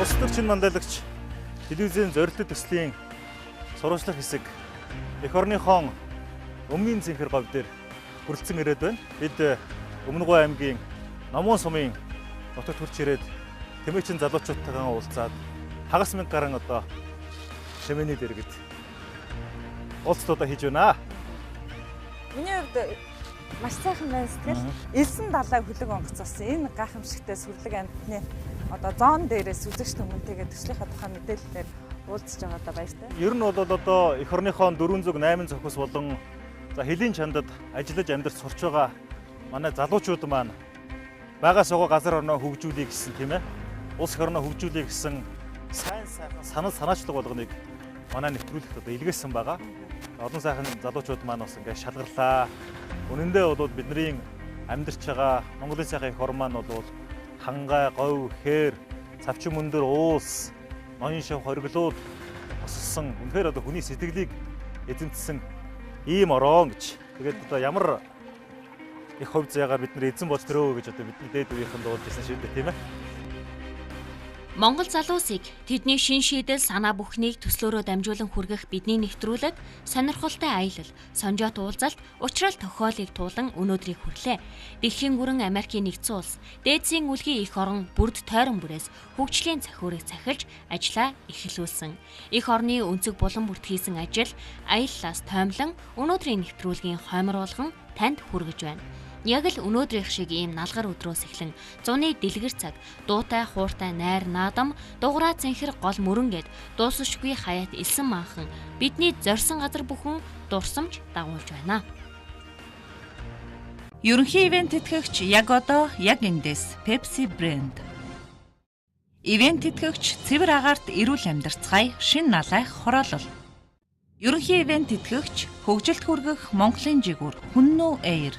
Улс төрийн чин манлайлагч телевизийн зорилттой төслийн сурвалжлах хэсэг эх орныхон өмнгийн цэнхэр говь дээр хүрэлцэн ирээд байна. Бид Өмнөгов аймгийн Номгон сумын нутагт хурж ирээд тэмээчин залуучуудтайгаа уулзаад хагас мянга гарan одоо шимэний дэргэд уулзалтуудаа хийж байна. Миний хувьд маш сайхан байна сэтгэл. Элсэн далай хөлөг онгоцсон. Энэ гайхамшигтай сүрлэг амьтны одоо зоон дээрээс үзэгч хүмүүнтэйгээ төслийнхаа тухай мэдээлэлээр уулзж байгаадаа баяртай. Ер нь бол одоо эх орныхон 408 зохиос болон хэлийн чандад ажиллаж амьдарч сурч байгаа манай залуучууд маань байгаа суугаа газар орноо хөгжүүлэх гэсэн тийм ээ. Улс эх орноо хөгжүүлэх гэсэн сайн санал санаачлаг болгоныг манай нэвтрүүлэгт одоо илгээсэн байгаа. Олон сайхан залуучууд маань бас ингээд шалгарлаа. Үнэндээ бол бидний амьдарч байгаа Монголын сайхан эх орн маань бол хангай, говь, хээр, цавчин мөндөр, уус, ноён шав хориглууд боссон. Үнэхээр одоо хүний сэтгэлийг эзэмдсэн ийм орон гэж. Тэгээд одоо ямар их хувь заяагаар бид нар эзэн болж төрөө гэж одоо бидний дээд үеийнхэн дуулж ирсэн шүү дээ, тийм ээ. Монгол залуусыг тэдний шин шийдэл санаа бүхнийг төслөөрөө дамжуулан хүргэх бидний нэвтрүүлэг сонирхолтой аялал, сонжоот уулзалт, учрал тохиолыг туулан өнөөдрийг хүрлээ. Дэлхийн гүрэн Америкийн нэгдсэн улс, дээдсийн үлгийн эх орон бүрд тойрон бүрээс хөгжлийн цахиурыг цахилж ажиллаа эхлүүлсэн. Эх орны өнцөг булан бүрт хийсэн ажил аяллаас тоймлон өнөөдрийн нэвтрүүлгийн хоймор болгон танд хүргэж байна. Яг л өнөөдрийнх шиг ийм налгар өдрөөс эхлэн зуны дэлгэр цаг, дуутай хууртай найр наадам, дуграа цэнхэр гол мөрөнгээд дуусшгүй хаяат элсэн манхан бидний зорьсон газар бүхэн дурсамж дагуулж байна. Ерөнхий ивент тэтгэгч яг одоо яг эндээс Pepsi брэнд. Ивент тэтгэгч цэвэр агаарт эрүүл амьдарцгаая шин налайх хороолол. Ерөнхий ивент тэтгэгч хөгжилд хүргэх Монголын жигүүр Хүннүү Air.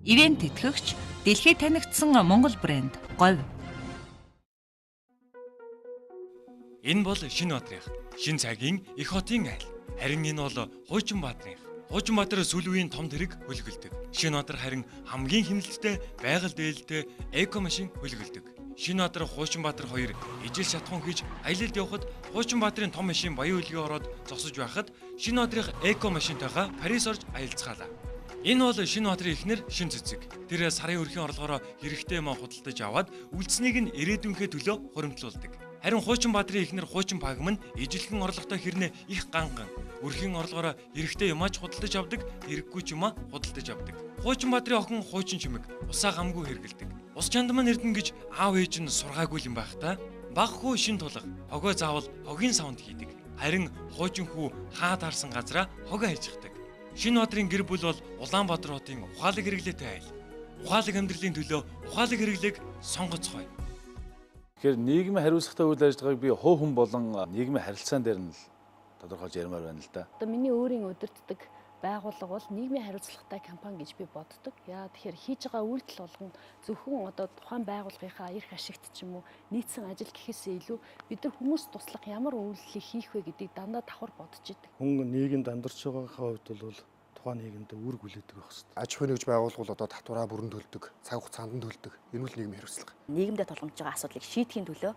Ивент тэтгэгч дэлхийд танигдсан Монгол брэнд говь. Энэ бол шинэ Баатрынх, шинэ цагийн эх хотын айл. Харин энэ бол Хуучин Баатрынх. Хуучин Баатар сүүл үеийн том тэрэг хөлгөлдөг. Шинэ Баатар харин хамгийн хэмнэлттэй байгаль дээлтэй эко машин хөлгөлдөг. Шинэ Баатар Хуучин Баатар хоёр ижил шатхан хийж аялалд явхад Хуучин Баатарын том машин баян үлгээ ороод зогсож байхад Шинэ Баатарынх эко машинтайгаа Парис орж аялцгаалаа. Энэ бол Шинэ Баатарын эхнэр Шин Цэцэг. Тэр сарын өрхийн орлогоороо хэрэгтэй юм худалдаж аваад үлдсэнийг нь ирээдүйнхээ төлөө хуримтлуулдаг. Харин Хуучин Баатарын эхнэр Хуучин Пагам нь ижилхэн орлоготой хэрнээ их ганган. Өрхийн орлогоороо хэрэгтэй юмаач худалдаж авдаг, хэрэггүй ч юмаа худалдаж авдаг. Хуучин Баатарын охин Хуучин Чимэг усаа гамгүй хэргэлдэг. Ус чандман эрдэнэ гэж аав ээж нь сургаагүй юм байх та. Баг хүү шин тулга хогоо заавал хогийн савнд хийдэг. Харин Хуучин хүү хаад харсан газраа хогоо хайждаг. Шинэ Баатарын гэр бүл бол Улаанбаатар хотын ухаалаг хэрэглээтэй айл. Ухаалаг амьдралын төлөө ухаалаг хэрэглээг сонгоцгоё. Тэгэхээр нийгмийн хариуцлагатай үйл ажиллагааг би хувь хүн болон нийгмийн харилцаан дээр нь л тодорхойлж ярмаар байна л да. Одоо миний өөрийн удирддаг байгууллага бол нийгмийн хариуцлагатай компани гэж би боддог. Яа тэгэхээр хийж байгаа үйлдэл болгон зөвхөн одоо тухайн байгууллагынхаа эрх ашигт ч юм уу нийцсэн ажил гэхээсээ илүү бид нар хүмүүс туслах ямар үйлдэлийг хийх вэ гэдгийг дандаа давхар бодож идэг. Хүн нийгэмд амьдарч байгаагаа хувьд бол тухайн нийгэмд үүрэг хүлээдэг байх хэрэгтэй. Аж ахуйн нэгж байгуулвал одоо татвараа бүрэн төлдөг, цаг хугацаанд нь төлдөг. Энэ үл нийгмийн хариуцлага. Нийгэмдээ тулгамж байгаа асуудлыг шийдэхин төлөө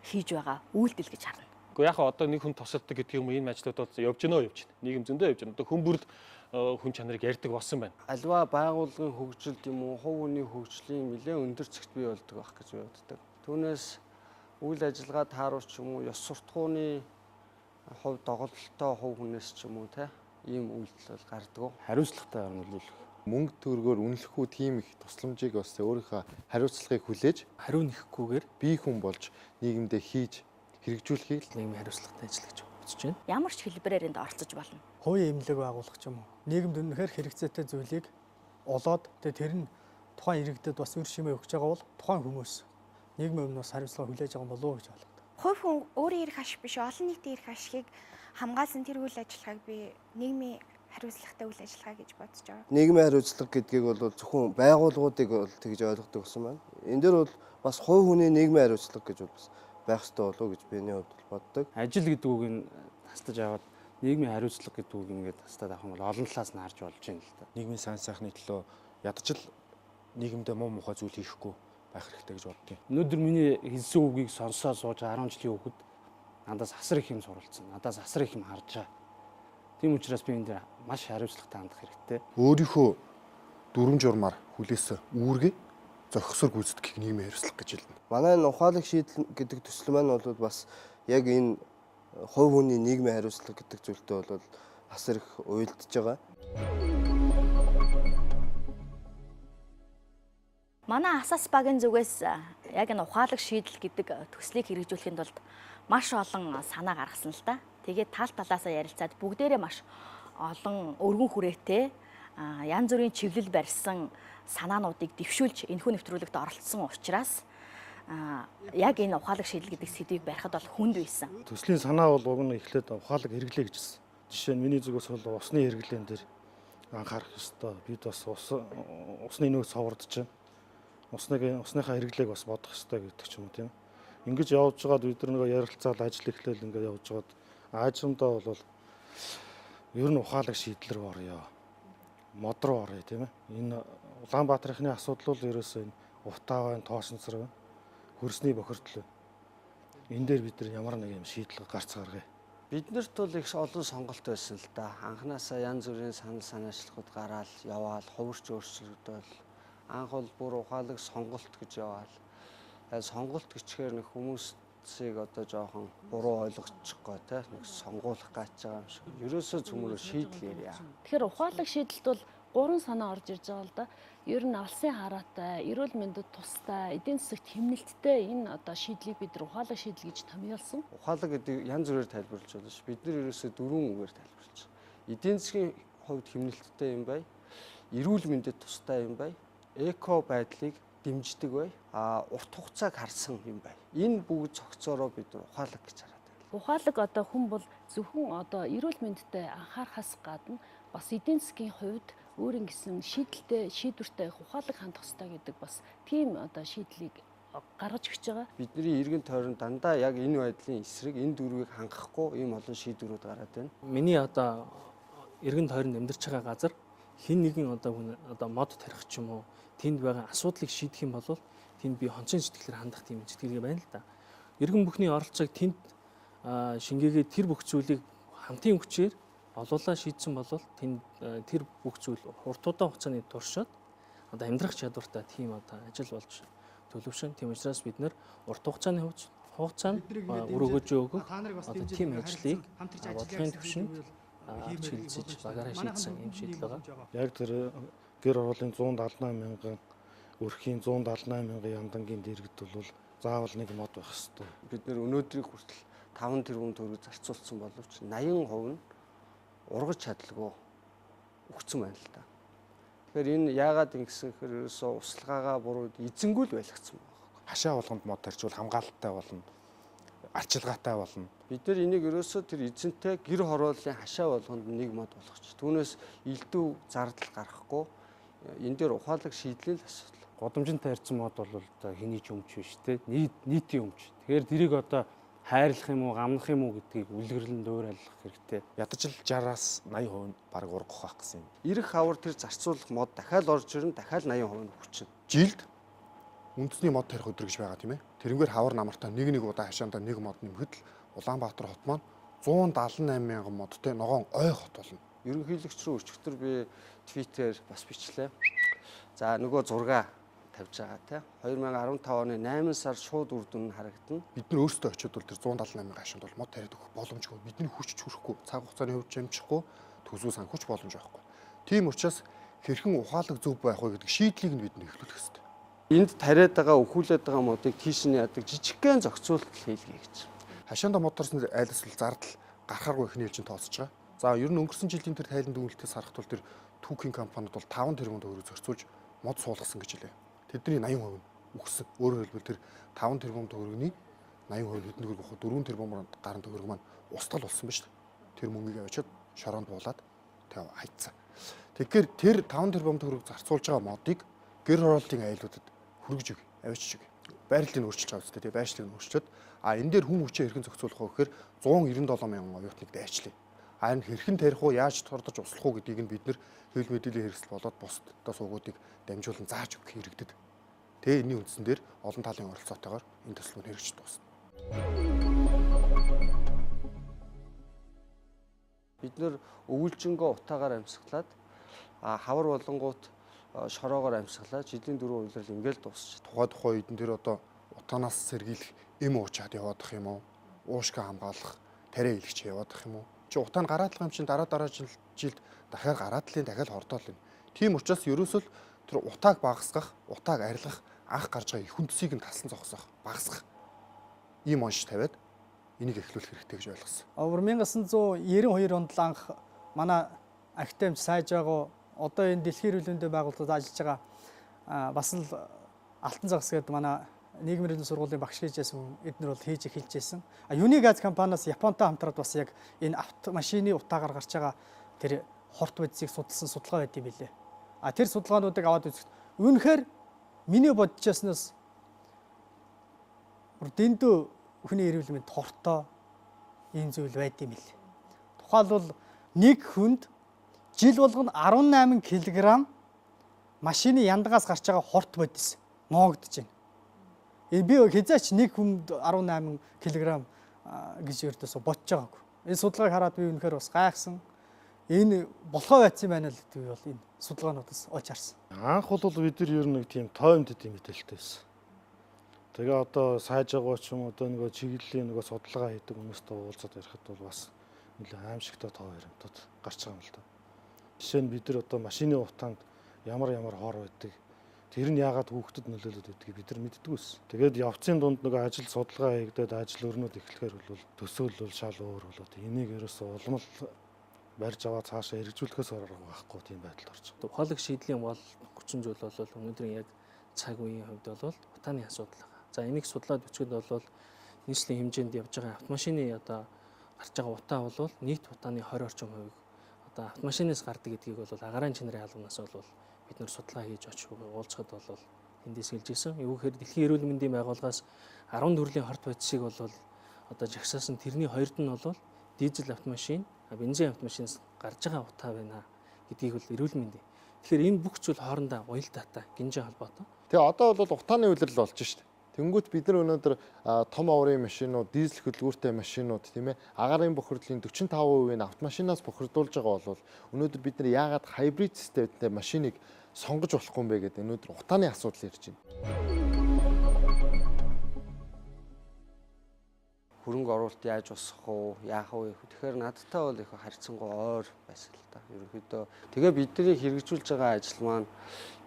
хийж байгаа үйлдэл гэж харна. Гэхдээ яг одоо нэг хүн тусалдаг гэдэг юм энэ ажлууд бол явж гинөө. Нийгэм зөндөө явж байна. Одоо хүн бүрд хүн чанарыг ярьдаг болсон байна. Альва байгууллагын хөгжилд юм уу, хувь хүний хөгжлийн нэлээд өндөр зэгт бий болдог байх гэж боддог. Түүнээс үйл ажиллагаа тааруулч юм уу, ёс суртахууны хувь доголдолтой хувь хүнээс ч юм уу те ийм үйлдэл гардаг. Хариуцлагатай бол мөнгө төгрөгөөр үнэлэхгүй тийм их тусламжийг бас өөрийнхөө хариуцлагыг хүлээж хариу нэхгүйгээр бие хүн болж нийгэмдээ хийж хэрэгжүүлэхийг нийгмийн хариуцлагатай ажил гэж бодож байна. Ямар ч хэлбэрээр энд оролцож болно. Хувийн эмнэлэг байгуулах ч юм уу. Нийгэмд үнэхээр хэрэгцээтэй зүйлийг олоод тэр нь тухайн иргэдэд бас үр шимээ өгч байгаа бол тухайн хүмүүс нийгмийн өмнөөс хариуцлага хүлээж байгаа болов уу гэж ойлгодог. Хувь хүн өөрийн эрх ашиг биш олон нийтийн эрх ашигыг хамгаалсан тэр үйл ажиллагааг би нийгмийн хариуцлагатай үйл ажиллагаа гэж бодож байгаа. Нийгмийн хариуцлага гэдгийг бол зөвхөн байгууллагуудыг бол тэгж ойлгодог гэсэн байна. Энэ дээр бол бас хувь хүний нийгмийн хариуцлага гэж бас байх ёстой болов уу гэж биний хувьд боддог. Ажил гэдэг үг нь хастаж аваад нийгмийн хариуцлага гэдэг үг ингээд хастаад авах юм бол олон талаас нь харж болж байна л да. Нийгмийн сайн сайхны төлөө ядчил нийгэмдээ муу мухай зүйл хийхгүй байх хэрэгтэй гэж боддیں۔ Өнөөдөр миний хэлсэн үгийг сонсоод сууж 10 жилийн хүүхэд надаас асар их юм суралцсан. Надаас асар их юм харж байгаа. Тийм учраас би энэ дээр маш хариуцлагатай хандах хэрэгтэй. Өөрийнхөө дүрм журмаар хүлээсэн үүргээ зохисоор гүйцэтгэх нийгмийн хариуцлага гэж хэлнэ. Манай энэ ухаалаг шийдэл гэдэг төсөл маань бол бас яг энэ хувь хүний нийгмийн хариуцлага гэдэг зүйлтэй бол асар их уялдж байгаа. Манай Асас багийн зүгээс яг энэ ухаалаг шийдэл гэдэг төслийг хэрэгжүүлэхэд бол маш олон санаа гаргасан л да. Тэгээд тал талаасаа ярилцаад бүгдээрээ маш олон өргөн хүрээтэй янз бүрийн чиглэл барьсан санаануудыг дэвшүүлж энэхүү нэвтрүүлэгт оролцсон учраас яг энэ ухаалаг шийдэл гэдэг сэдвийг барихад бол хүнд байсан. Төслийн санаа бол уг нь эхлээд ухаалаг хэрэглээ гэжсэн. Жишээ нь миний зүгээс бол усны хэрэглээн дээр анхаарах ёстой. Бид бас усны нөөц соврдож байна. Усныхаа хэрэглээг бас бодох ёстой гэдэг ч юм уу тийм. Ингэж явж байгаад бид нар нөгөө ярилцаал ажил эхлээл ингээд явж байгаад аажимдаа бол ер нь ухаалаг шийдэл рүү орё. Мод руу орё тийм ээ. Энэ Улаанбаатархны асуудал бол ерөөсөө энэ утаа байна, тоошинцэр байна. Хөрсний бохирдол. Энэ дээр бид нар ямар нэг юм шийдэл гарц гаргая. Биднэрт бол их олон сонголт байсан л да. Анханасаа янз бүрийн санал санаачлалууд гараад яваал, хувирч өөрчлөгдөөл. Анх бол бүр ухаалаг сонголт гэж яваал. Сонголт гэчихээр нэг хүмүүсийг одоо жоохон буруу ойлгочих гоо те нэг сонгуулах гэж байгаа юм шиг. Ерөөсөө цөмөрөө шийдэл ярья. Тэгэхээр ухаалаг шийдэлт бол 3 санаа орж ирж байгаа л да. Ер нь алсын хараатай, эрүүл мэндэд тустай, эдийн засагт хэмнэлттэй энэ одоо шийдлийг бид нар ухаалаг шийдэл гэж томьёолсон. Ухаалаг гэдэг янз бүрээр тайлбарлаж болно ш. Бид нар ерөөсөө 4 үгээр тайлбарлаж байна. Эдийн засгийн хувьд хэмнэлттэй юм бай, эрүүл мэндэд тустай юм бай, эко байдлыг дэмждэг бай, урт хугацааг харсан юм бай. Энэ бүгд цогцоороо бид нар ухаалаг гэж хараад байна. Ухаалаг одоо хүн бол зөвхөн одоо эрүүл мэндэд анхаарахаас гадна бас эдийн засгийн хувьд өөрийн гэсэн шийдвэртэй ухаалаг хандах хэрэгтэй гэдэг бас тийм одоо шийдлийг гаргаж өгч байгаа. Бидний иргэн тойрон дандаа яг энэ байдлын эсрэг энэ дөрвийг хангахгүй ийм олон шийдвэрүүд гараад байна. Миний одоо иргэн тойронд амьдарч байгаа газар хин нэгэн одоо мод тарих ч юм уу тэнд байгаа асуудлыг шийдэх юм бол тэнд би хонцын сэтгэлээр хандах тийм сэтгэлгээ байна л да. Иргэн бүхний оролцоог тэнд шингээгээ тэр бүх зүйлийг хамтын хүчээр олуулаа шийдсэн бол тэнд тэр бүх зүйл урт удаан хугацааны туршид одоо амьдрах чадвартай тийм одоо ажил болж төлөвшөн. Тийм учраас бид нэр урт хугацааны хугацаанд өргөж өгөх одоо тийм ажлыг бодлогын түвшинд чиглэлцэж багаараа шийдсэн юм шийдэл байгаа. Яг тэр гэр оролын 178 мянган өрхийн 178 мянган яндангийн дэргэд бол заавал нэг мод байх ёстой. Бид нэр өнөөдрийг хүртэл 5 тэрбум төгрөг зарцуулсан боловч 80% нь ургаж чадлагүй өгцөн байна л да. Тэгэхээр энэ яагаад ингэсэн гэхээр ерөөсөө услгаагаа буруу эзэнгүүл байлгацсан байна. Хашаа болгонд мод тарьчвал хамгаалалттай болно. Арчилгаатай болно. Бид нар энийг ерөөсөө тэр эзэнтэй гэр хорооллын хашаа болгонд нэг мод болгоч. Түүнээс элдв зардал гарахгүй энэ дээр ухаалаг шийдлийн асуудал. Годомжинд тарьсан мод бол одоо хэний ч өмч биш те нийтийн өмч. Тэгэхээр тэрийг одоо хайрлах юм уу, гамнах юм уу гэдгийг үлгэрлэн дуурайлах хэрэгтэй. Ядаж л 60-аас 80% баг ургах байх гэсэн юм. Ирэх хавар тэр зарцуулах мод дахиад орж ирэн дахиад 80% нь хүчин. Жилд үндэсний мод тарих өдөр гэж байгаа тийм ээ. Тэрнгээр хавар намартаа нэг удаа хашаандаа нэг мод нэмэхэд л Улаанбаатар хот маань 178 мянган модтой ногоон ой хот болно. Ерөнхийлөгч рүү өчигдөр би твитээр бас бичлээ. За нөгөө зураг тавьж байгаа те 2015 оны 8 сар шууд үр дүн харагдана. Бид нар өөрсдөө очиод бол тэр 178 мянган хашаанд бол мод тариад өгөх боломжгүй. Бидний хүч хүрэхгүй, цаг хугацааны хувьд хэмжихгүй, төсвөө санхүүч боломж байхгүй. Тийм учраас хэрхэн ухаалаг зөв байх вэ гэдэг шийдлийг нь бид нэ эхлүүлэх хэрэгтэй. Энд тариад байгаа өхүүлээд байгаа модыг тийш нь яадаг жижигхэн зохицуулалт хийлгэе гэж. Хашаанда мод тарсны айлсвал зардал гарахааргүй их нээлжин тооцож байгаа. За ер нь өнгөрсөн жилийн тэр тайланд дүгнэлтээс харахад бол тэр түүхийн компаниуд бол 5 тэрбум төгрөг зарцуулж мод суулгасан гэж хэлээ. Тэдний 80% нь үхсэн. Өөрөөр хэлбэл тэр 5 тэрбум төгрөгийн 80% хэдэн төгрөг авах 4 тэрбум гаруй төгрөг маань устгал болсон ба шүү дээ. Тэр мөнгийг авчиад шороонд буулаад тэг хайцсан. Тэгэхээр тэр 5 тэрбум төгрөг зарцуулж байгаа модыг гэр хороолтын айлуудад хүргэж өг, авчиж өг. Байрлалыг өөрчилж байгаа үстэй, байршлыг өөрчилөд энэ дээр хүн хүчээ хэрхэн зохицуулах вэ гэхээр 197 мянган оюутныг дайчлаа. Энэ хэрхэн тарих уу, яаж тордож услах уу гэдгийг нь бид нэр хэвлэл мэдээллийн хэрэгсэл болоод бусдаа суугуудыг дамжуулан зааж өгөх хэрэгдэд. Тэгээ энэний үндсэн дээр олон талын оролцоотойгоор энэ төсөл нь хэрэгжиж дуусна. Бид нэр өвөлжингөө утаагаар амьсгалаад хавар болонгууд шороогоор амьсгалаад жилийн 4 үйлрэл ингээл дуусчих. Тухайн үед нь тэр одоо утаанаас сэргийлэх эм уучаад яваадах юм уу? Уушка хамгаалах, тариа илгч яваадах юм уу? Чи утаа нь гараадлах юм чинь дараа жилд дахиад гараадлын дахиад хордоол юм. Тийм учраас ерөөсөө тэр утааг багасгах, утааг арилгах, анх гарч байгаа их үндсийг нь талсан зогсоох, багасгах ийм онш тавиад энийг эхлүүлэх хэрэгтэй гэж ойлгосон. Over 1992 онд л анх манай Актемч Сайжааго одоо энэ дэлхийн эрүүл мэндийн байгууллагад ажиллаж байгаа бас л Алтан загас гэдэг манай нийгмийн эрүүл сургуулийн багш гэжсэн эднэр бол хийж эхэлж байсан. Юнигаз компаниас Японтой хамтраад бас яг энэ автомашины утаагаар гарч байгаа тэр хорт бодисыг судалсан судалгаа байд юм билээ. Тэр судалгаануудыг аваад үзэхэд үнэхээр миний бодчихснаас дэндүү хүний эрүүл мэнд хортой ийм зүйл байд юм билээ. Тухайлбал нэг хүнд жил болгоно 18 кг машины яндагаас гарч байгаа хорт бодис ноогдож байна. Би хязгаарч нэг хүнд 18 кг гэж ердөөсө бодож байгаагүй. Энэ судалгааг хараад би үнэхээр бас гайхсан. Энэ болохоо байцсан байна л гэдэг бол энэ судалгаануудаас олж харсан. Анх бол бид нар ер нь нэг тийм тоймд тийм мэдээлэлтэй байсан. Тэгээ одоо сайжаагаа ч юм одоо нөгөө чиглэлийн нөгөө судалгаа хийдэг хүмүүстэй уулзаад ярихад бол бас нэлээд аимшигтай тоо баримтууд гарч байгаа юм л да. Жишээ нь бид нар одоо машины утаанд ямар хор байдаг. Тэр нь яагаад хүүхдэд нөлөөлөд байдгийг бид нар мэддэг ус. Тэгээд явцын дунд нөгөө ажил судалгаа хийгдээд ажил өрнөд эхлэхээр бол төсөөлөл шал өөр болоод энийг ерөөсөө улмал барьж аваад цаашаа хэрэгжүүлэхээс арга байхгүй тийм байдалд орж байгаа. Ухаалаг шийдлийн бол 30 жил бол өнөөдрийн яг цаг үеийн хувьд бол утааны асуудал байгаа. За энийг судлаад өчгөд бол нийслэлийн хэмжээнд явж байгаа автомашины одоо гарч байгаа утаа бол нийт утааны 20 орчим хувийг одоо автомашинаас гардаг гэдгийг бол агаарын чанарын албанаас бол бид нэр судалгаа хийж очиж уулзахад бол эндээс хэлж ирсэн. Юу гэхээр дэлхийн эрүүл мэндийн байгууллагаас 10 төрлийн хорт бодисыг бол одоо жагсаасан тэрний хоёрд нь бол дизель автомашин, бензин автомашинаас гарч байгаа утаа байна гэдгийг бол эрүүл мэндийн. Тэгэхээр энэ бүх зүйл хоорондоо уялдаатай гинжээ холбоотой. Тэгээ одоо бол утааны үйлрэл болж шít. Тэнгүүт бид нар өнөөдөр том аврын машинууд, дизель хөдөлгүүртэй машинууд тийм ээ, агаарын бохирдлын 45%-ийг автомашинаас бохирдуулж байгаа бол өнөөдөр бид нар яагаад хайбрид системтэй машиныг сонгож болохгүй юм бэ гэдэг өнөөдөр утааны асуудал ирж байна. Хөрөнгө оруулалт яаж босгох уу, яах вэ? Тэгэхээр надтай бол их харьцангуй ойр байсан л да. Ерөнхийдөө тэгээ бидний хэрэгжүүлж байгаа ажил маань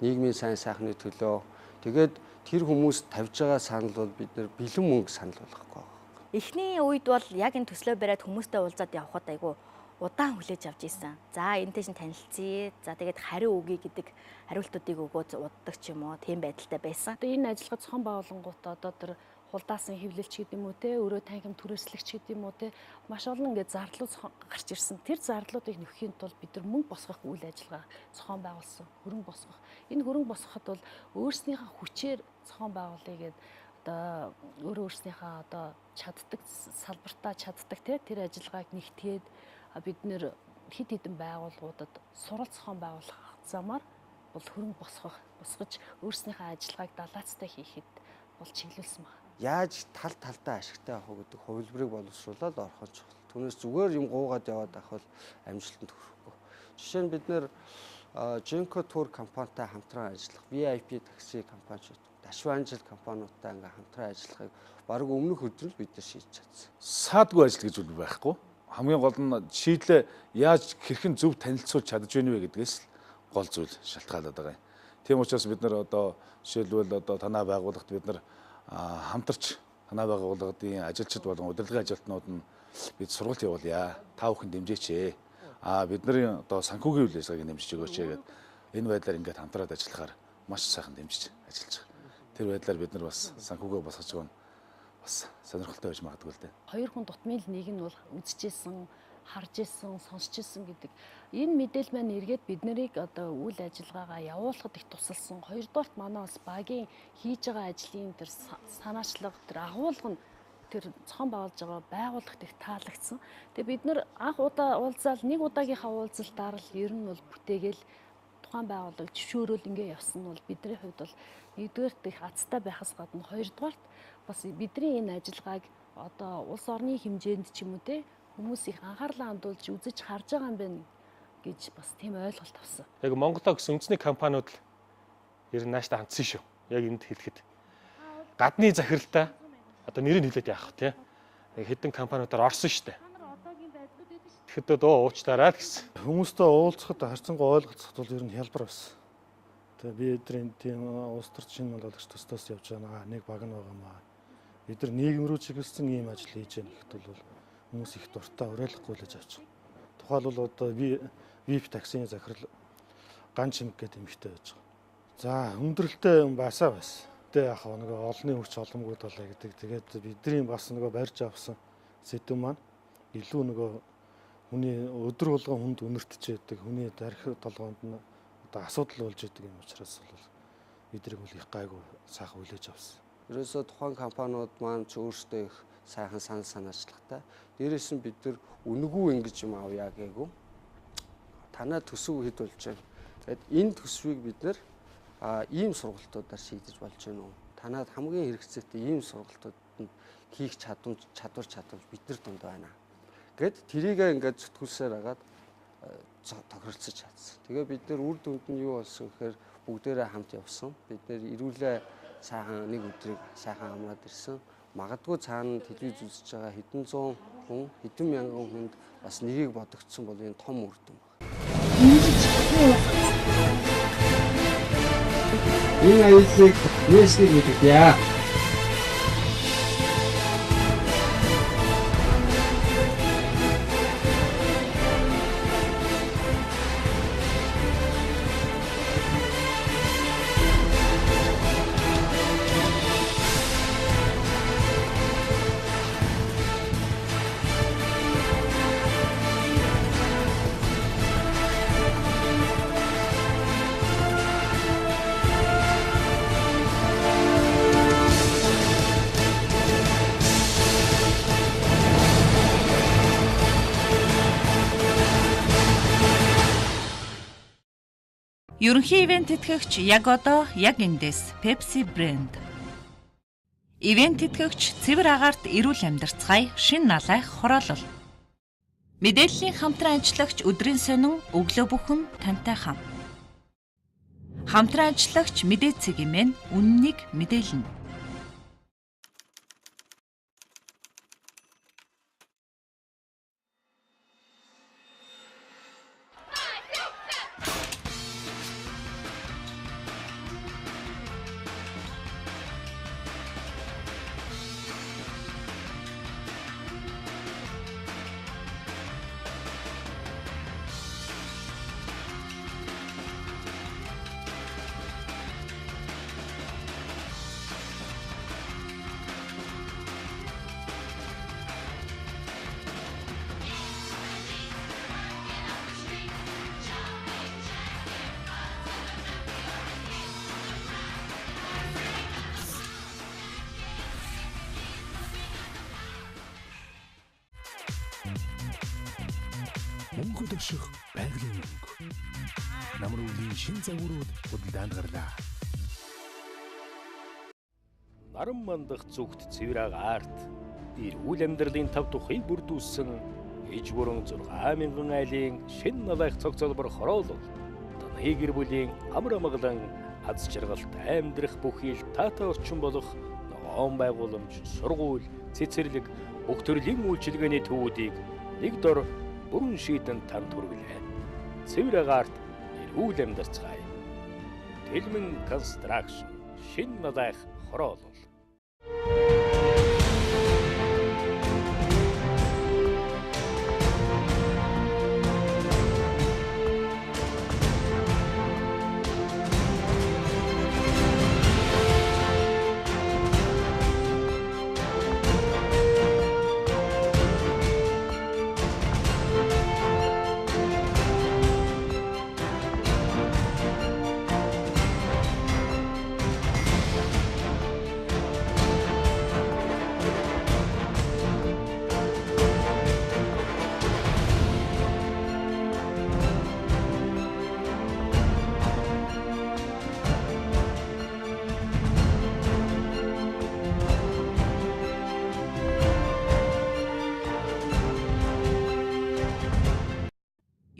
нийгмийн сайн сайхны төлөө. Тэгээд тэр хүмүүс тавьж байгаа санал бол бид нэр бэлэн мөнгө санал болгохгүй байна. Эхний үед бол яг энэ төслөө бариад хүмүүстэй уулзаад явхад айгу удаан хүлээж авч ийсэн. За энтэй чинь танилцъя. За тэгээд хариу өгье гэдэг хариултуудыг өгөөд уддаг ч юм уу тийм байдалтай байсан. Одоо энэ ажиллагаа зохион байгуулангууд одоо тэр хулдаасан хэвлэлч гэдэг юм уу те, өөрөө танхим түрээслэгч гэдэг юм уу те, маш олон ингээд зарлууд гарч ирсэн. Тэр зарлуудыг нөхөхийн тулд бид нар мөнгө босгох үйл ажиллагаа зохион байгуулсан. Хөрөнгө босгох. Энэ хөрөнгө босгоход бол өөрснийхөө хүчээр зохион байгуулъя гэдэг одоо өөрснийхөө одоо чаддаг салбартаа чаддаг те, тэр ажиллагааг нэгтгээд бид нэр хэд хэдэн байгууллагуудад сурал зохион байгуулах замаар бол хөрөнгө босгож өөрснийхөө ажиллагааг далаацтай хийхэд бол чиглүүлсэн байна. Яаж талдаа ашигтай авах гэдэг хувилбарыг боловсруулаад орхон чухал. Түүнээс зүгээр юм гуугаад яваад авах бол амжилтанд хүрэхгүй. Жишээ нь бид нэр Genco Tour компанитай хамтран ажиллах, VIP такси компаниуд, Дашванжил компаниудтай ингээм хамтран ажиллахыг бараг өмнөх өдрөл бид нар шийдэж чадсан. Саадгүй ажил гэж үл байхгүй. Хамгийн гол нь шийдлээ яаж хэрхэн зөв танилцуулж чадж байна вэ гэдгээс гол зүйл шалтгаалаад байгаа юм. Тийм учраас бид нар одоо жишээлбэл одоо танай байгууллагт бид нар хамтарч танай байгууллагын ажилчид болон удирдлагын ажилтнууд нь бид сургалт явуулъя. Та бүхэн дэмжээч. Бидний одоо санхүүгийн үйл ажиллагааг дэмжиж өгөөч гэдэг энэ байдлаар ингээд хамтраад ажиллахаар маш сайхан дэмжиж ажиллаж байгаа. Тэр байдлаар бид нар бас санхүүгээ босгож байгаа нь бас сонирхолтой байж магадгүй л дээ. Хоёр хүн дутмын нэг нь бол үзчихсэн, харж исэн, сонсч исэн гэдэг энэ мэдээлэл маань эргээд бид нарыг одоо үйл ажиллагаагаа явуулахад их тусалсан. Хоёрдугаарт манай бас багийн хийж байгаа ажлын тэр санаачлага, тэр агуулга нь тэр зохион байгуулж байгаа байгууллагт их таалагдсан. Тэгээ бид нар анх удаа уулзаал нэг удаагийнхаа уулзалтаар л ер нь бол бүтээгээл тухайн байгууллага зөвшөөрөл ингээ явсан нь бол бидний хувьд бол нэгдүгээр их азтай байхаас гадна хоёрдугаарт бас бидний энэ ажиллагааг одоо улс орны хэмжээнд ч юм уу те хүмүүс их анхаарлаа хандуулж үзэж харж байгаа юм байна гэж бас тийм ойлголт авсан. Яг Монголоо гэсэн үндэсний компаниуд л ер нь нааштай хандсан шүү. Яг энд хэлэхэд гадны захиралтай одоо нэрийг хэлээд яах вэ те? Нэг хэдэн компаниудаар орсон шүү дээ. Тэгэхэд дөө уучлаарай гэсэн. Хүмүүстэй уулзахад харьцангуй ойлголцоход бол ер нь хялбар байсан. Тэгээ би эдрийн тийм улс төрч шинэ бодлогч төстөөс явж байгаа нэг баг нь байгаа маа. Бид нар нийгэм рүү чиглэсэн ийм ажил хийж яах гэхэд бол хүмүүс их дуртай уриалахгүй л авчих. Тухайлбал одоо VIP таксины захирал ган чимэг гэдэг эмэгтэй байж байгаа. За өндөрлөлтөө басаа байсан. Тэ яг нэг олонний хүч оломгууд болоо гэдэг. Тэгээд бидний бас нэг барьж авсан сэдв маань илүү нөгөө хүний өдөр болгон хүнд үнэртэж байдаг. Хүний дарих толгоонд нь одоо асуудал болж идэг юм учраас бол бидрийг бол их гайгүй сайхан хүлээж авсан. Ерөөсөө тухайн компаниуд маань ч өөрсдөө их сайхан санаачлагтай. Дээрээс нь бид нар үнэгүй ингэж юм авъя гээгүү. Танай төсөв хэд болж байна. Тэгэд энэ төсвийг бид нар ийм сургалтуудаар шийдэж болж байна уу? Танад хамгийн хэрэгцээтэй ийм сургалтууд нь хийх чадвар бид нар дунд байна. Гэт тэрийгээ ингээд зүтгүүлсээр хагаад тохиролцож чадсан. Тэгээ бид нар үр дүнд нь юу болсон гэхээр бүгдээрээ хамт явсан. Бид нар ирүүлээ сайхан нэг өдрийг сайхан амраад ирсэн. Магадгүй цаана телевиз үзэж байгаа хэдэн зуун хүн, хэдэн мянган хүнд бас нэгийг бодогдсон бол энэ том үр дүн байна. Энэ аюулыг нээсний мэдээ. Ерөнхий ивент тэтгэгч яг одоо яг эндээс Pepsi брэнд. Ивент тэтгэгч цэвэр агаарт эрүүл амьдарцгаая шин налайх хороолол. Мэдээллийн хамтран ажиллагч өдрийн сонин өглөө бүхэн тантай хам. Хамтран ажиллагч мэдээ цэгийн мэн үннийг мэдээлнэ. Мөнгө дэвших байгалийн мөнгө. Намруулийн шин загварууд худалдаанд гарлаа. Наран мандах зүгт цэвэр агаарт эрүүл амьдралын тав тухыг бүрдүүлсэн иж бүрэн 6,000 айлын шин налайх цогцолбор хороолол таны гэр бүлийн амар амгалан аз жаргалт амьдрах бүхий л таатай орчин болох ногоон байгууламж, сургууль, цэцэрлэг, бүх төрлийн үйлчилгээний төвүүдийг нэг дор бүрэн шийдэн танд хүргэлээ. Цэвэр агаарт эрүүл амьдарцгаая. Тэлмэн констракшн шин налайх хороолол.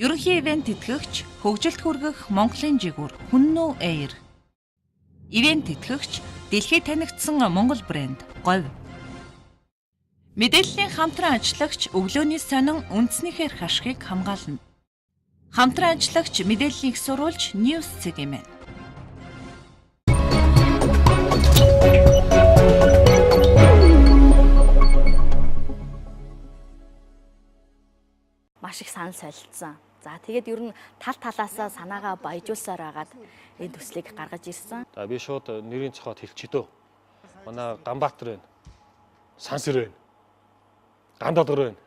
Ерөнхий ивент тэтгэгч хөгжилд хүргэх Монголын жигүүр Хүннүү Air. Ивент тэтгэгч дэлхийд танигдсан Монгол брэнд Говь. Мэдээллийн хамтран ажиллагч өглөөний сонин үндснийхэр хашгийг хамгаална. Хамтран ажиллагч мэдээллийг сурвалж News CGM. Маш их санал солилцсон. За тэгээд ер нь тал талаасаа санаагаа баяжуулсаар агаад энэ төслийг гаргаж ирсэн. За би шууд нэрийн цохоод хэлчихээ дөө. Манай Ганбаатар байна. Сансэр байна. Гандадгар байна.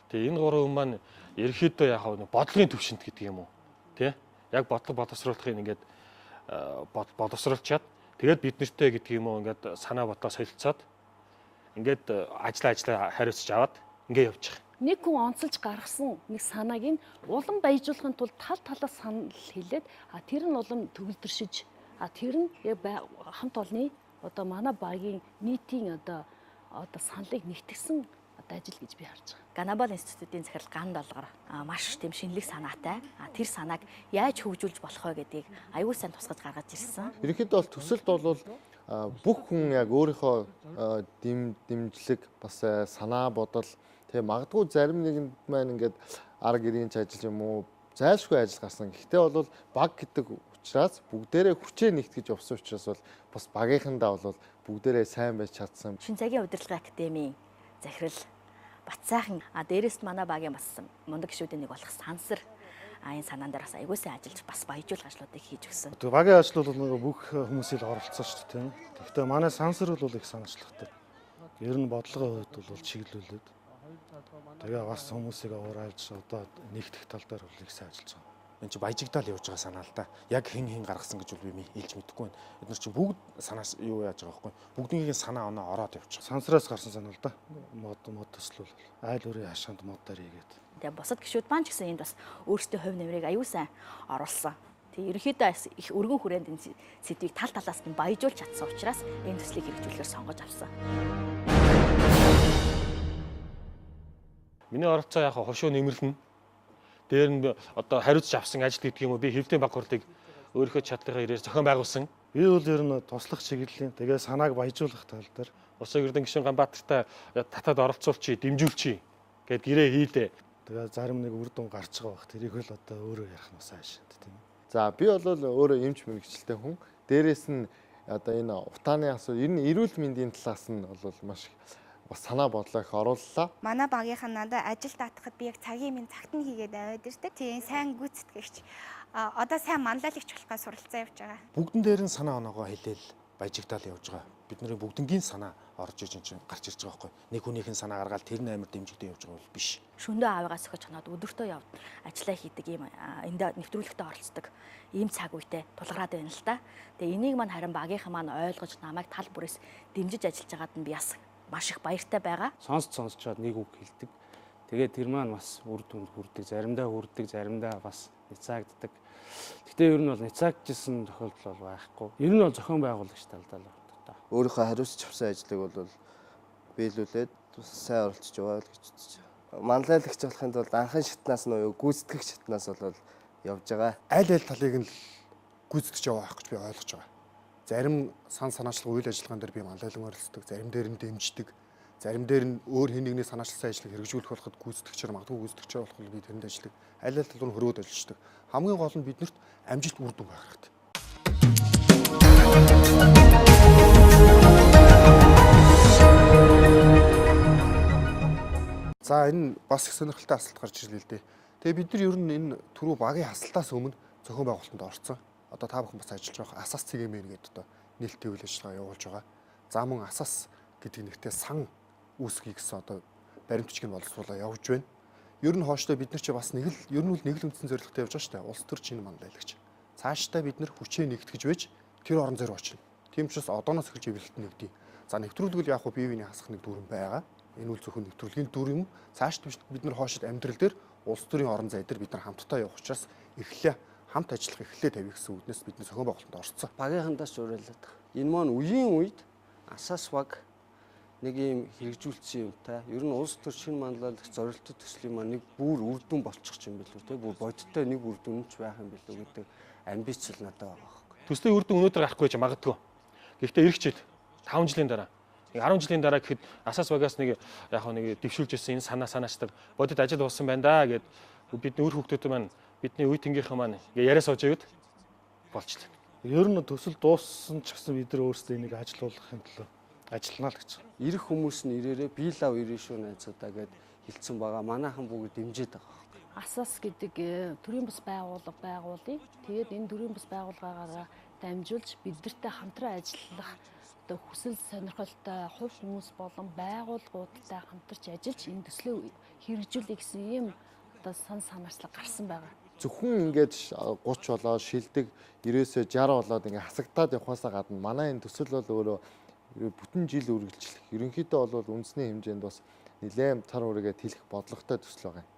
Тэгээ энэ гурван хүн маань ерөөхдөө яг бодлогын төвшинт гэдэг юм уу? Тэ? Яг бодлого боловсруулахыг ингээд боловсруулчаад тэгээд бид нартэй гэдэг юм уу ингээд санаа бодлоо солилцоод ингээд ажиллаа хариуцж аваад ингээд явчих. Нэг хүн онцолж гаргасан нэг санааг нь улам баяжуулахын тулд тал талаас санал хэлээд тэр нь улам төвлөршиж тэр нь хамт олонны одоо манай багийн нийтийн одоо саналыг нэгтгэсэн ажил гэж би харж байгаа. Ганабол институтын захирал Ган Долгор маш тийм шинэлэг санаатай. Тэр санааг яаж хөгжүүлж болох вэ гэдгийг аюул сайн тусгаж гаргаж ирсэн. Ерөнхийдөө бол төсөлд бол бүх хүн яг өөрийнхөө дэмжлэг бас санаа бодол тэгээ магадгүй зарим нэгэнд маань ингээд арга гэрийн ажиллаж юм уу зайлшгүй ажил гарсан. Гэхдээ бол баг гэдэг учраас бүгдээрээ хүчээ нэгтгэж явсан учраас бол бас багийнхандаа бол бүгдээрээ сайн байж чадсан. Шин цагийн удирдлагын академийн захирал Батсайхан дээрээс манай багийн бас мундаг гишүүдийн нэг болох Сансар энэ санаан дээр бас аягүй сайн ажиллаж бас баяжуулах ажлуудыг хийж өгсөн. Тэгээ багийн ажил бол нэг бүх хүмүүсийг оролцсон шүү дээ. Гэхдээ манай Сансар бол их санаачлагтай. Ер нь бодлогын хувьд бол чиглүүлээд тэгээ бас хүмүүсийг уурайлж одоо нэгтгэх тал дээр бол их сайн ажиллаж байгаа. Энэ чи баяжигдаал явж байгаа санаа л да. Яг хин гаргасан гэж бол би хэлж мэдэхгүй байна. Эдгээр чи бүгд санаас юу яаж байгаа байхгүй. Бүгднийхээ санаа оноо ороод явчих. Сансраас гарсан санаа л да. Мод төслөл айл өрийн хашаанд модаар хийгээд. Тэгээ бусад гишүүд маань ч гэсэн энд бас өөрсдөө хувь нэмрийг аюул сайн оруулсан. Тэгээ ерөнхийдөө их өргөн хүрээнд энэ сэдвийг тал талаас нь баяжуулж чадсан учраас энэ төслийг хэрэгжүүлэхээр сонгож авсан. Миний оролцоо яг хошуу нэмэрлэн дээр нь одоо хариуцж авсан ажил гэдэг юм уу би хэвлэлийн баг хурлыг өөрийнхөө чадлынхаа ирээр зохион байгуулсан. Би бол ер нь туслах чиглэлийн тэгээ санааг баяжуулах тал дээр Улсын эрдэнэ гишүүн Ганбаатартай татаад оролцуулчих, дэмжүүлчих гэд гэрээ хийлээ. Тэгээ зарим нэг үр дүн гарч байгаа бах. Тэрийг л одоо өөрөө ярих нь сайшаад тийм. За би бол өөрөө эмч мэрэгчлээ хүн. Дээрээс нь одоо энэ утааны асуудал ер нь эрүүл мэндийн талаас нь бол маш бас санаа бодлоо их орууллаа. Манай багийнхаа надад ажил даатахад би яг цагийн минь цагт нь хийгээд аваад ирдэг. Тийм сайн гүйцэтгэгч. Одоо сайн манлайлагч болохоо суралцсан явж байгаа. Бүгдэн дээр нь санаа оноогоо хэлээл баяжигдаал явж байгаа. Бидний бүгднгийн санаа орж иж чинь гарч ирж байгаа байхгүй. Нэг хүнийхэн санаа гаргаад тэр нь амар дэмжигдээ явж байгаа бол биш. Шөндөө аавыгаас өгч ханаад өдөртөө ажиллаа хийдэг ийм энд нэвтрүүлэгтээ оролцдог ийм цаг үедээ тулгараад байна л та. Тэгээ энийг маань харин багийнхан маань ойлгож намайг тал бүрээс дэмжиж ажиллаж байгаад нь би бас маш их баяртай байгаа. Сонсчоод нэг үг хэлдэг. Тэгээд тэр маань бас үр дүнд хүрдэг, заримдаа хүрдэг, заримдаа бас няцаагддаг. Гэхдээ ер нь бол няцаагдчихсан тохиолдол бол байхгүй. Ер нь бол зохион байгуулагч талдаа л байна. Өөрийнхөө хариуцж авсан ажлыг бол биелүүлээд сайн оролцож байгаа гэж үзэж байна. Манлайлагч болохын тулд анхан шатнаас нь уу гүйцэтгэх шатнаас бол явж байгаа. Аль талыг нь гүйцэтгэж явах гэж би ойлгож байгаа. Зарим санаачлал үйл ажиллагаан дээр би манлайлан оролцдог, зарим дээр нь дэмждэг, зарим дээр нь өөр хэн нэгний санаачлалсан ажлыг хэрэгжүүлэх болоход гүйцэтгэгчээр магадгүй гүйцэтгэгчээр болох би тэрэнд ажилладаг. Аль тал руу хөрөөд ажилладаг. Хамгийн гол нь биднэрт амжилт үр дүн байх хэрэгтэй. За энэ бас их сонирхолтой асуулт гарч ирлээ л дээ. Тэгээ бид нар ер нь энэ түрүү багийн хасалтаас өмнө зохион байгуулалтанд орсон. Одоо та бүхэн бас ажиллаж байгаа Асас CGM гэдэг одоо нээлттэй үйл ажиллагаа явуулж байгаа. За мөн Асас гэдэг нэртэй сан үүсгэе гэсэн одоо баримтчиг нь боловсруулаа явж байна. Ер нь хооштой бид нар чи бас нэг л үндсэн зорилготой явж байгаа шүү дээ. Улс төр чинь манлайлагч. Цаашдаа бид нар хүчээ нэгтгэж байж тэр орон зай руу очино. Тийм учраас одооноос эхэлж эвлэлт нэгдэе. За нэвтрүүлгэл яг бие биений хасах нэг дүрэн байгаа. Энэ үл зөвхөн нэвтрүүлгийн дүр юм. Цаашд бид нар хоошид амьдрал дээр улс төрийн орон зай дээр бид нар хамтдаа явах учраас эхлээ хамт ажиллах эхлээ тавих гэсэн үднээс бидний зохион байгуулалтанд орцсон. Багийнхандаас уриалаад. Энэ маань үеийн үед Асас баг нэг юм хэрэгжүүлсэн юмтай. Ер нь улс төр шинэ манлайлагч зорилттой төслийн маань нэг бүр үр дүн болчих юм билүү те. Бүр бодиттой нэг үр дүн ч байх юм билүү гэдэг амбиц л надад байгаа байхгүй. Төслийн үр дүн өнөөдөр гарахгүй ч магадгүй. Гэхдээ эх жил 5 жилийн дараа 10 жилийн дараа гэхэд асаас багаас нэг яг нэг дэвшүүлж ирсэн энэ санаачдаг бодит ажил болсон байна да гэд бидний өр хүүхдүүд маань бидний үе тэнгийнхэн маань яриа сууж ивэл болчихлоо. Ер нь төсөл дууссан ч гэсэн бид нар өөрсдөө энийг ажилуулахын төлөө ажиллана л гэж. Ирэх хүмүүс нь ирээрээ би лав ирээ шүү найзуудаа гэд хэлсэн байгаа. Манайхан бүгд дэмжиж байгаа. Асас гэдэг төрийн бас байгууллага байгуулъя. Тэгээд энэ төрийн бас байгууллагаараа дамжуулж бидэртэй хамтран ажиллах одоо хүсэл сонирхолтой хувь хүмүүс болон байгууллагуудтай хамтарч ажиллаж энэ төслөө хэрэгжүүлэх гэсэн ийм одоо санаарчлаг гарсан байгаа. Зөвхөн ингээд 30 болоод шилдэг 90-өөсөө 60 болоод ингээд хасагдаад явахаасаа гадна манай энэ төсөл бол өөрөө бүтэн жил үргэлжлэх. Ерөнхийдөө бол үндэсний хэмжээнд бас нэлээд тар үргээд хэлэх бодлоготой төсөл байгаа юм.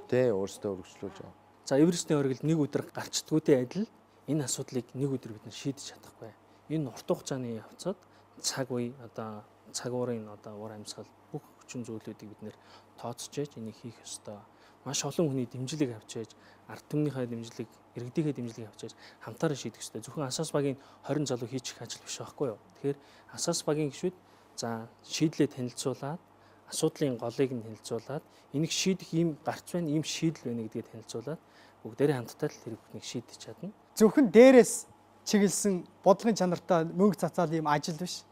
Тэ өөрсдөө үргэлжлүүлж байгаа. За Эверестийн оргилд нэг өдөр гарчдгүйтэй адил энэ асуудлыг нэг өдөр бид шийдэж чадахгүй. Энэ урт хугацааны явцад цаг үе одоо цаг уурын одоо ур амьсгал бүх хүчин зүйлүүдийг бид нэр тооцож яаж энийг хийх ёстой. Маш олон хүний дэмжлэг авч яаж, ард түмнийхээ дэмжлэг, иргэдийнхээ дэмжлэг авч яаж хамтаараа шийдэх ёстой. Зөвхөн Асаас багийн 20 залуу хийчих ажил биш байхгүй юу? Тэгэхээр Асаас багийн гишүүд за шийдлээ танилцуулаад, асуудлын голыг нь танилцуулаад, энийг шийдэх ийм гарц байна, ийм шийдэл байна гэдгийг танилцуулаад бүгдээрээ хамтдаа л тэр бүхнийг шийдэж чадна. Зөвхөн дээрээс чиглэсэн бодлогын чанартай мөнгө цацаал ийм ажил биш.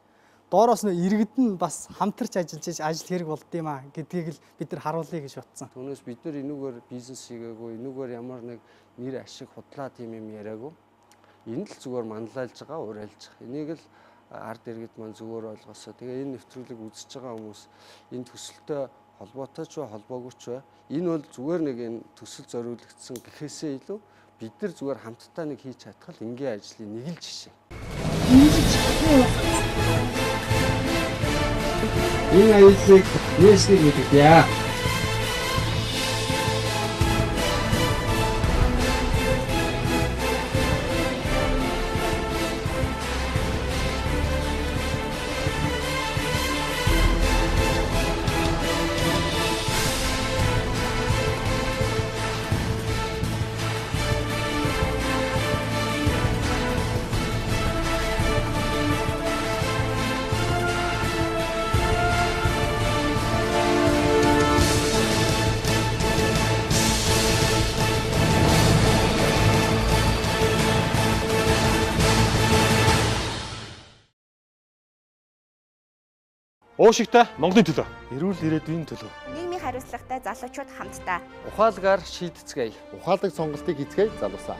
Доороос нь иргэд нь бас хамтарч ажиллаж ажил хэрэг болд юм а гэдгийг л бид нар харуулъя гэж бодсон. Түүнээс бид нар энүүгээр бизнес хийгээгүй, энүүгээр ямар нэг нэр ашиг худлаа тийм юм яриагүй. Энэ л зүгээр манлайлж байгаа, уриалж байгаа. Энийг л ард иргэд маань зүгээр ойлгосоо. Тэгээ энэ нэвтрүүлгийг үзэж байгаа хүмүүс энэ төсөлтөй холбоотой ч бай, холбоогүй ч бай. Энэ бол зүгээр нэг энэ төсөл зориулагдсан гэхээсээ илүү бид нар зүгээр хамтдаа нэг хийж чадхал энгийн ажлын нэг л жишээ. Энэ ажлыг нээсний гэдэг яа. Уушигтай Монголын төлөө. Эрүүл ирээдүйн төлөө. Нийгмийн хариуцлагатай залуучууд хамтдаа. Ухаалгаар шийдэцгээе. Ухаалаг сонголтыг хийцгээе залуусаа.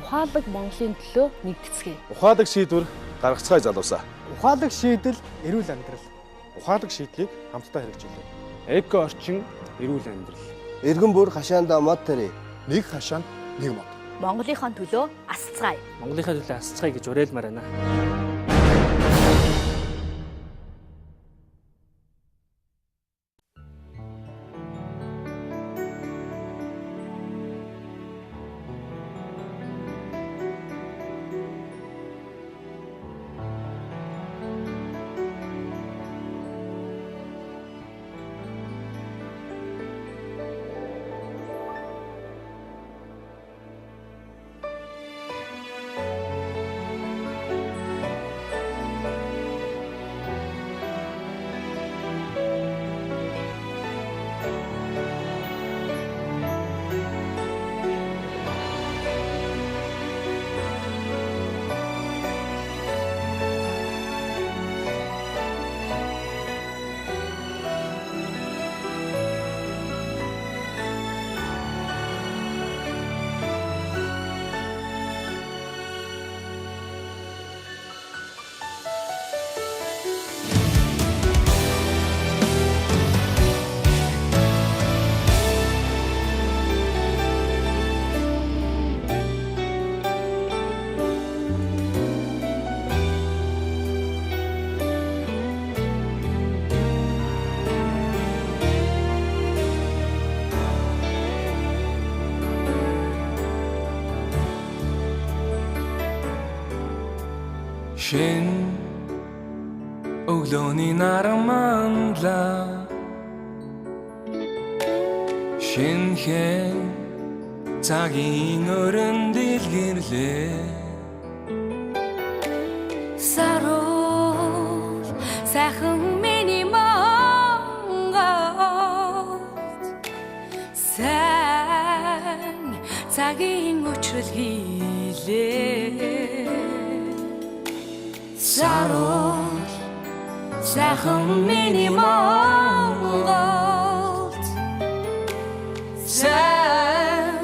Ухаалаг Монголын төлөө нэгдэцгээе. Ухаалаг шийдвэр гаргацгаая залуусаа. Ухаалаг шийдэл эрүүл амьдрал. Ухаалаг шийдлийг хамтдаа хэрэгжүүлээ. Эко орчин эрүүл амьдрал. Иргэн бүр хашаандаа мод тарья. Нэг хашаанд нэг мод. Монголынхон төлөө асцгаая. Монголынхаа төлөө асцгаая гэж уриалмаар байна. Shin өглөөний нараманла шинхэн цагийн өрөнд дэлгэрлээ Сарул сайхан миний Монголд сайн цагийн учрал хийлээ Сарул сайхан миний Монголд сайн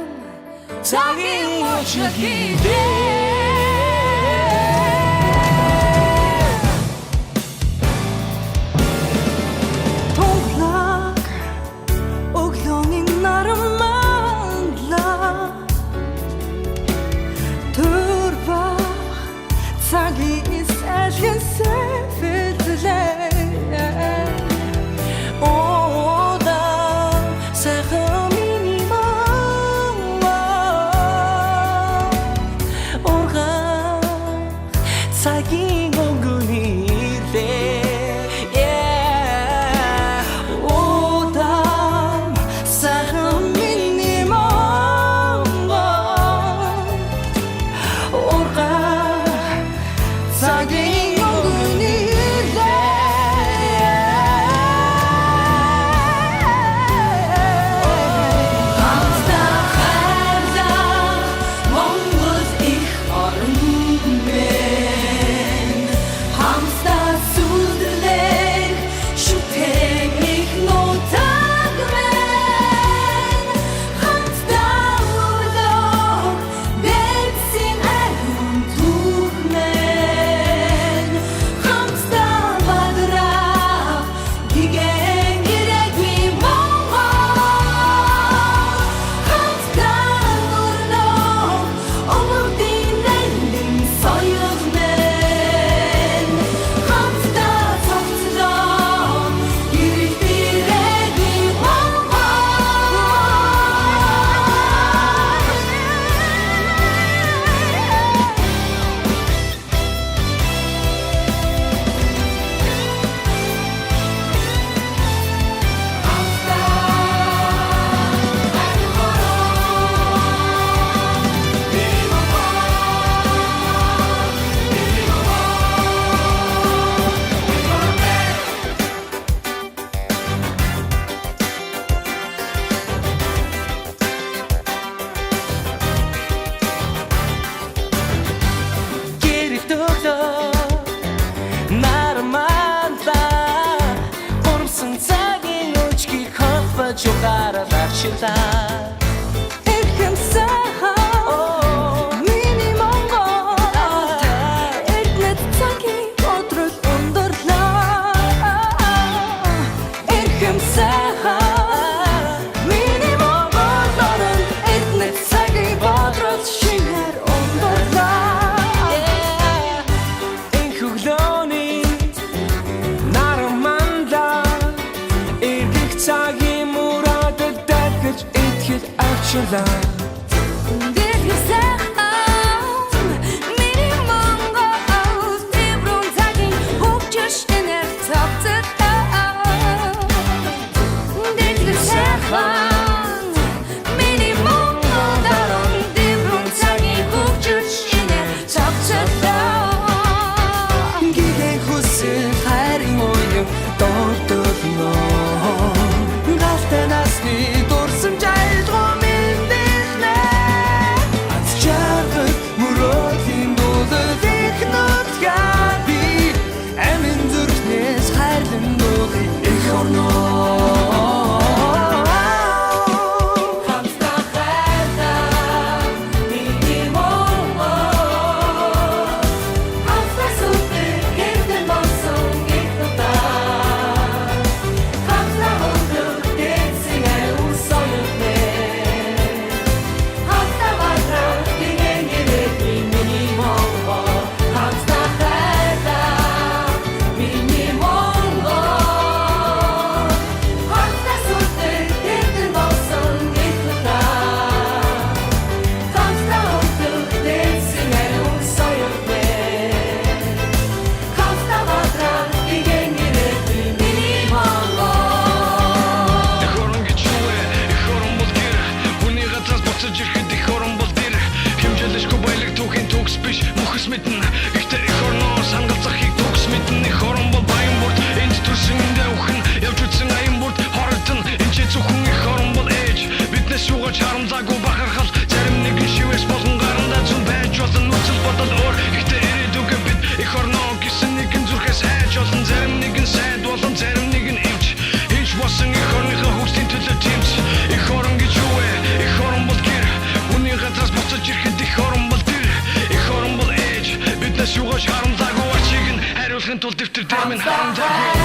цагийн учрал хийлээ Галтай насны дурсамж айлгуу мэндэл болсон их орныхоо хөгжлийн төлөө тэмц. Их орон гэж юу вэ? Их орон бол гэр. Хүний газраас буцаж ирэхэд их орон бол тэр. Их орон бол ээж. Биднээс юугаш харамлаагүй ачиг нь хариулахын тулд дэвтэр дээр минь харамлаагүй.